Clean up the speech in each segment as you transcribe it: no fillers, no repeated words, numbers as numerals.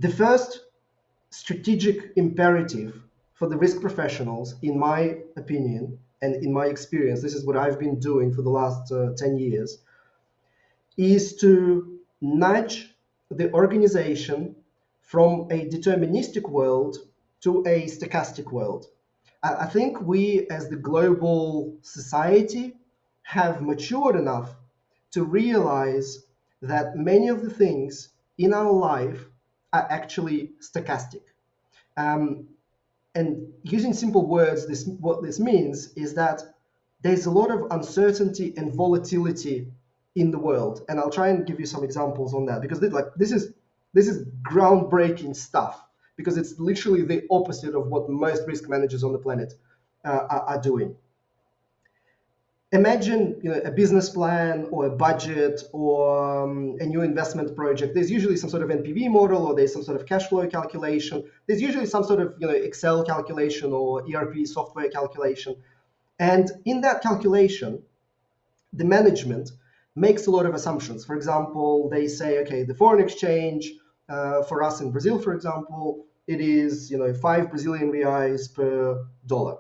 The first strategic imperative for the risk professionals, in my opinion and in my experience, this is what I've been doing for the last 10 years, is to nudge the organization from a deterministic world to a stochastic world. I think we, as the global society, have matured enough to realize that many of the things in our life are actually stochastic. Um, and using simple words, what this means is that there's a lot of uncertainty and volatility in the world. And I'll try and give you some examples on that, because this is groundbreaking stuff, because it's literally the opposite of what most risk managers on the planet are doing. Imagine, a business plan or a budget or a new investment project. There's usually some sort of NPV model, or there's some sort of cash flow calculation. There's usually some sort of Excel calculation or ERP software calculation. And in that calculation, the management makes a lot of assumptions. For example, they say, okay, the foreign exchange for us in Brazil, for example, it is 5 Brazilian reais per dollar.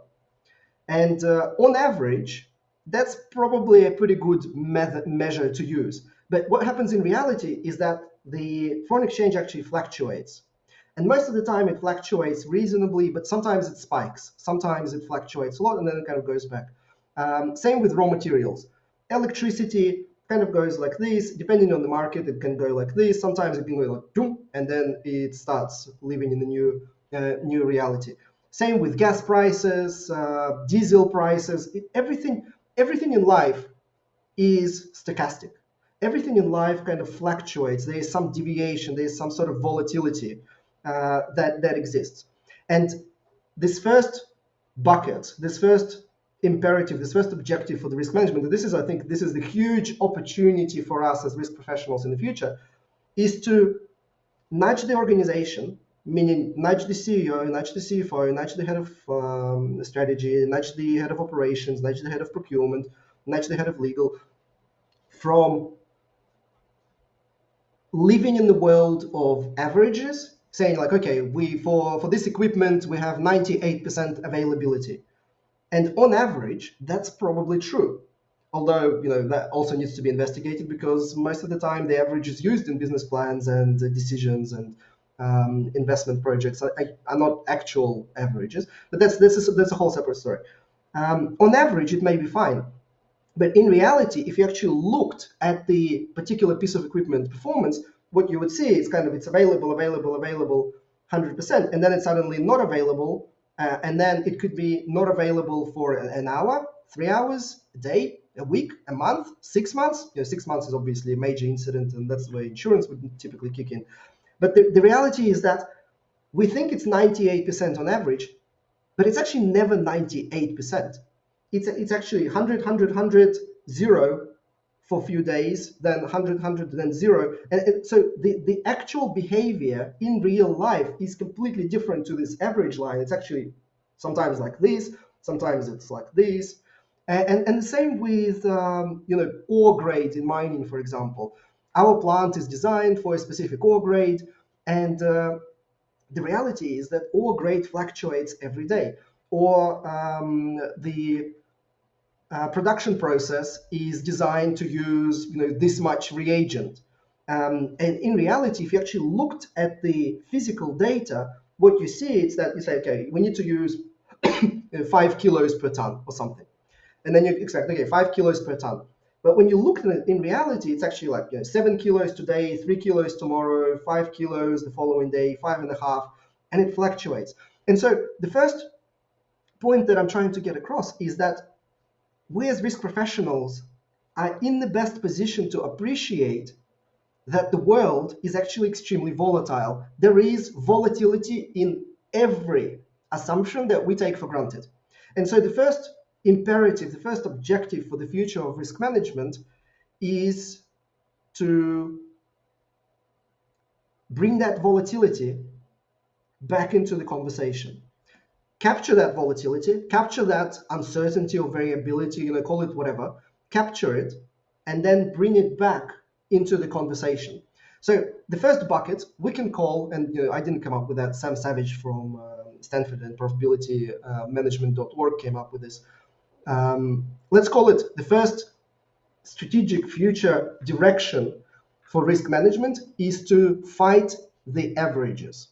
And on average, that's probably a pretty good measure to use. But what happens in reality is that the foreign exchange actually fluctuates. And most of the time it fluctuates reasonably, but sometimes it spikes. Sometimes it fluctuates a lot and then it kind of goes back. Same with raw materials. Electricity kind of goes like this. Depending on the market, it can go like this. Sometimes it can go like boom, and then it starts living in the new reality. Same with gas prices, diesel prices. Everything in life is stochastic. Everything in life kind of fluctuates. There is some deviation. There is some sort of volatility that exists. And this first bucket, this first imperative, this first objective for the risk management, I think this is the huge opportunity for us as risk professionals in the future, is to nudge the organization, meaning nudge the CEO, nudge the CFO, nudge the head of strategy, nudge the head of operations, nudge the head of procurement, nudge the head of legal, from living in the world of averages, saying like, okay, for this equipment, we have 98% availability. And on average, that's probably true. Although, that also needs to be investigated, because most of the time the average is used in business plans and decisions and investment projects are not actual averages. But that's a whole separate story. On average, it may be fine. But in reality, if you actually looked at the particular piece of equipment performance, what you would see is it's available, 100%, and then it's suddenly not available, and then it could be not available for an hour, 3 hours, a day, a week, a month, 6 months. 6 months is obviously a major incident, and that's where insurance would typically kick in. But the reality is that we think it's 98% on average, but it's actually never 98%. It's actually 100, 0 for a few days, then 100, then 0. And so the actual behavior in real life is completely different to this average line. It's actually sometimes like this, sometimes it's like this. And the same with ore grade in mining, for example. Our plant is designed for a specific ore grade, and the reality is that ore grade fluctuates every day. Or the production process is designed to use this much reagent. And in reality, if you actually looked at the physical data, what you see is that you say, okay, we need to use 5 kilos per ton or something. And then you expect, okay, 5 kilos per ton. But when you look at it in reality, it's actually like 7 kilos today, 3 kilos tomorrow, 5 kilos the following day, 5.5, and it fluctuates. And so the first point that I'm trying to get across is that we as risk professionals are in the best position to appreciate that the world is actually extremely volatile. There is volatility in every assumption that we take for granted. And so the first imperative, the first objective for the future of risk management is to bring that volatility back into the conversation. Capture that volatility, capture that uncertainty or variability, call it whatever, capture it, and then bring it back into the conversation. So the first bucket we can call, and I didn't come up with that. Sam Savage from Stanford and profitabilitymanagement.org came up with this. Let's call it the first strategic future direction for risk management is to fight the averages.